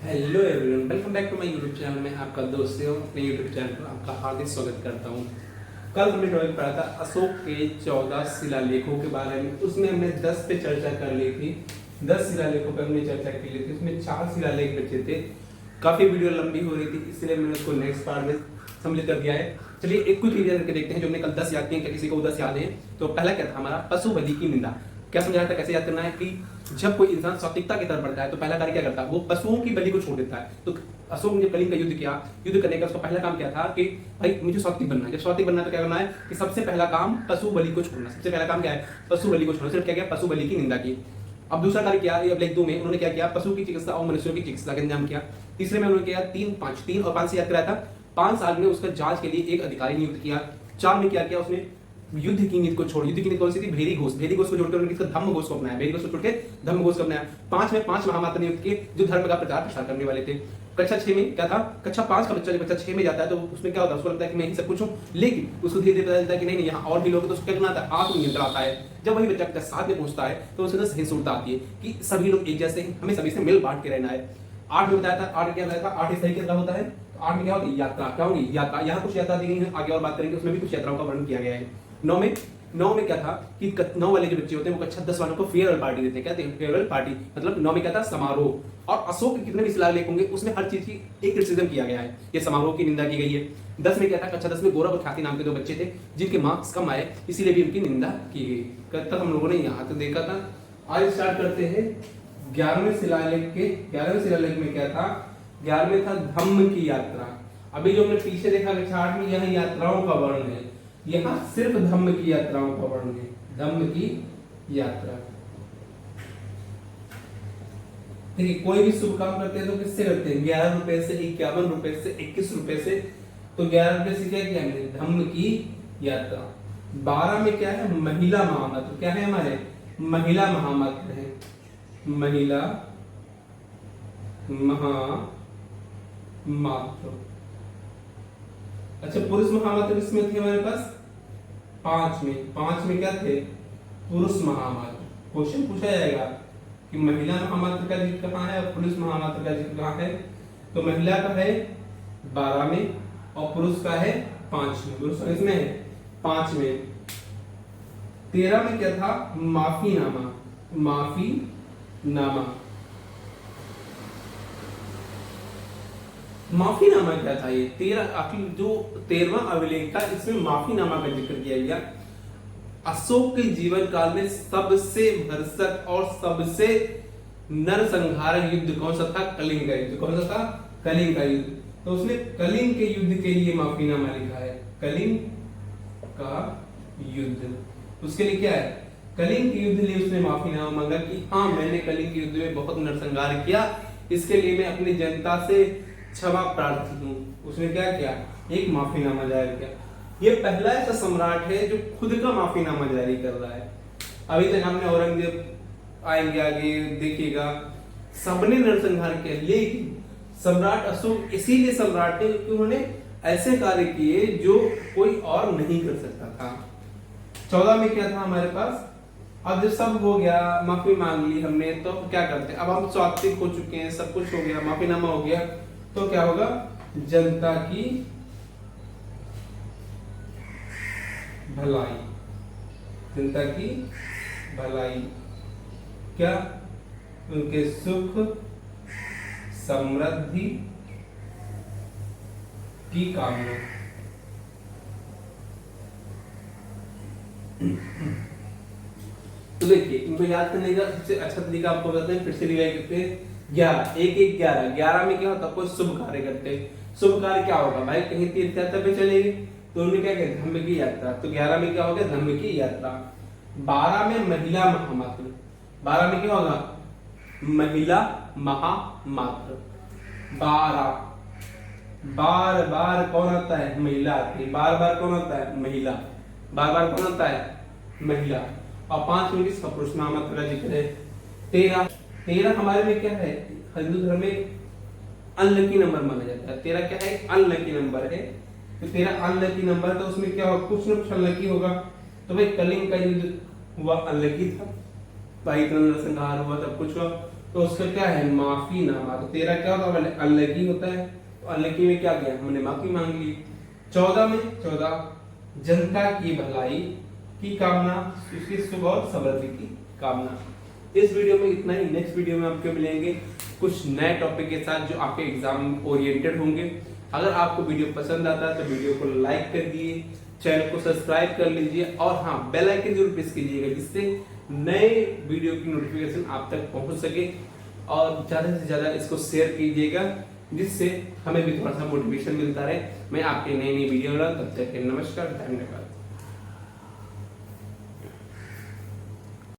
Hello everyone, welcome back to my YouTube channel में आपका दोस्त हूँ। अपने यूट्यूब चैनल पर आपका हार्दिक स्वागत करता हूँ। कल हमने टॉपिक पढ़ा था अशोक के 14 शिलालेखों के बारे में। उसमें हमने 10 पे चर्चा कर ली थी। 10 शिलालेखों पर हमने चर्चा की ली थी। उसमें 4 शिलालेख बचे थे। काफी वीडियो लंबी हो रही थी, इसलिए मैंने उसको नेक्स्ट पार्ट में सम्मिलित कर दिया है। चलिए एक कुछ रिवीजन करके देखते हैं जो हमने कल 10 याद किए। क्या किसी को 10 याद है? तो पहला क्या था हमारा? पशु बलि की निंदा। क्या समझाया था? कैसे याद करना है कि जब कोई इंसान सात्विकता की तरफ बढ़ता है तो पहला कार्य क्या करता है? वो पशुओं की बलि को छोड़ देता है। तो अशोक ने कलिंग का युद्ध किया। युद्ध करने का उसका पहला काम क्या था कि भाई मुझे सात्विक बनना है। जब सात्विक बनना है तो क्या करना है कि सबसे पहला काम पशु बलि को छोड़ना। सबसे पहला काम क्या है? पशु बलि को छोड़ना। सिर्फ क्या किया? पशु बलि की निंदा की। अब दूसरा कार्य किया, अब लेख 2 में उन्होंने क्या किया? पशु की चिकित्सा और मनुष्यों की चिकित्सा का इंतजाम किया। तीसरे में उन्होंने किया 3 और 5 से याद कराया था। 5 साल में उसका जांच के लिए एक अधिकारी नियुक्त किया। 4 में क्या किया उसने? युद्ध की नीति को छोड़। युद्ध की नीति कौन सी थी? भेरी घोष। भेरी घोष को जोड़कर उन्होंने किसका? धम्म घोष को अपनाया। भेरी घोष को छोड़ के धम्म घोष को अपनाया। 5 में 5 महामात्र नियुक्त किए जो धर्म का प्रचार प्रसार करने वाले थे। कक्षा 6 में क्या था? कक्षा 5 का बच्चा जब कक्षा 6 में जाता है तो उसमें क्या होता है? उसको लगता है कि मैं ही सब कुछ हूं, लेकिन उसको धीरे धीरे पता चलता है कि नहीं यहाँ और भी लोग हैं। तो उसको क्या करना आता है? आत्मनियंत्रण आता है। जब वही बच्चा कक्षा 7 में पहुंचता है तो उसके अंदर सहिष्णुता आती है कि सभी लोग एक जैसे हैं, हमें सभी से मिल बांट के रहना है। 8 में बताया था, 8 क्या बताया था? 8 सही क्या होता है? 8 में क्या होती है? यात्रा। क्या होगी? यात्रा। यहाँ कुछ यात्रा दी गई है, आगे और बात करेंगे। उसमें भी कुछ यात्राओं का वर्णन किया गया है। 9 में क्या था कि 9 वाले जो बच्चे होते हैं वो कक्षा 10 वालों को फेयरवेल पार्टी देते हैं। कहते हैं फेयरवेल पार्टी, मतलब 9 में क्या था? समारोह। और अशोक के कितने भी शिलालेख होंगे उसमें हर चीज की एक क्रिटिसिज्म किया गया है। ये समारोह की निंदा की गई है। 10 में क्या था? कक्षा 10 में गौरव और ख्याति नाम के 2 बच्चे थे जिनके मार्क्स कम आए, इसीलिए भी उनकी निंदा की गई। कब तक हम लोगों ने यहाँ तक देखा था। आज स्टार्ट करते हैं 11वें शिलालेख के। 11वें शिलालेख में क्या था? 11 में था धम्म की यात्रा। अभी जो हमने पीछे देखा कक्षा 8 में, यह यात्राओं का वर्णन है। यहाँ सिर्फ धम्म की यात्राओं का वर्णन है। धम्म की यात्रा। देखिए कोई भी शुभ काम करते हैं तो किससे करते हैं? 11 रुपए से, 51 रुपए से, 21 रुपए से। तो 11 रुपए से क्या किया हमने? धम्म की यात्रा। 12 में क्या है? महिला महामंत्र। क्या है हमारे? महिला महामंत्र है। महिला महामात्र। अच्छा पुरुष महामात्र किसमें थे हमारे पास? 5 में। 5 में क्या थे? पुरुष महामात्र। क्वेश्चन पूछा जाएगा कि महिला महामात्र का जिक्र कहाँ है और पुरुष महामात्र का जिक्र कहाँ है? तो महिला का है 12 में और पुरुष का है 5 में। पुरुष का इसमें है 5 में। 13 में क्या था? माफी नामा। माफी नामा। माफीनामा क्या था? ये 13 आखिर जो 13वां अभिलेख था इसमें माफीनामा का जिक्र किया गया। अशोक के जीवन काल में सबसे भरसक और सबसे नरसंहारक युद्ध कौन सा था? कलिंग का युद्ध। कौन सा था? कलिंग का युद्ध। तो उसने कलिंग के युद्ध के लिए माफीनामा लिखा है। कलिंग का युद्ध, उसके लिए क्या है? कलिंग के युद्ध लिए उसने माफीनामा मांगा कि हाँ मैंने कलिंग के युद्ध में बहुत नरसंहार किया, इसके लिए मैं अपनी जनता से क्षमा प्रार्थी हूं। उसने क्या किया? एक माफीनामा जारी किया। ये पहला ऐसा सम्राट है जो खुद का माफीनामा जारी कर रहा है। अभी तक हमने औरंगजेब आएंगे आगे देखिएगा, सबने नरसंहार किया, लेकिन सम्राट अशोक इसीलिए सम्राट है क्योंकि उन्होंने ऐसे कार्य किए जो कोई और नहीं कर सकता था। 14 में क्या था हमारे पास? अब जब सब हो गया, माफी मांग ली हमने, तो क्या करते? अब हम सात्विक हो चुके हैं, सब कुछ हो गया, माफीनामा हो गया, तो क्या होगा? जनता की भलाई। जनता की भलाई क्या? उनके सुख समृद्धि की कामना। तो देखिए इनको याद करने का सबसे अच्छा तरीका आपको बताते हैं, फिर से रिवाइज करते हैं। 11 1 1 11 11 में क्या होता? कोई शुभ कार्य करते हैं। शुभ कार्य क्या होगा भाई? कहीं तीर्थ यात्रा पे चलेंगे तो उन्होंने क्या किया? धम्म की यात्रा। तो 11 में क्या हो गया? धम्म की यात्रा। 12 में महिला महामात्र। 12 में क्या होगा? महिला महामात्र। 12 बार बार कौन आता है? महिला आती है। बार बार कौन आता है? महिला। बार बार कौन आता है? महिला। और 5 में किसका? पुरुष महामात्र का जिक्र है। 13 हमारे में क्या है? हिंदू धर्म में अनलकी नंबर माना जाता है। 13 क्या है? अनलकी नंबर है। तो 13 अनलकी नंबर, तो उसमें क्या होगा? कुछ ना कुछ अनलकी होगा। तो भाई कलिंग का युद्ध हुआ, अनलकी था भाई, इतना नरसंहार हुआ, सब कुछ हुआ। तो उसका क्या है, माफी नामा। तो 13 क्या होता है, अनलकी होता है, तो अनलकी में क्या किया हमने, माफी मांग ली। 14 में 14 जनता की भलाई की कामना, उसकी सुख और समृद्धि की कामना। इस वीडियो में इतना ही। नेक्स्ट वीडियो में आपके मिलेंगे कुछ नए टॉपिक के साथ जो आपके एग्जाम ओरिएंटेड होंगे। अगर आपको वीडियो पसंद आता है तो वीडियो को लाइक कर दिए, चैनल को सब्सक्राइब कर लीजिए और हाँ बेल आइकन जरूर प्रेस कीजिएगा, जिससे नए वीडियो की नोटिफिकेशन आप तक पहुंच सके। और ज्यादा से ज्यादा इसको शेयर कीजिएगा, जिससे हमें भी थोड़ा सा मोटिवेशन मिलता रहे। मैं आपके नई नई वीडियो लाऊं, तब तक के नमस्कार, धन्यवाद।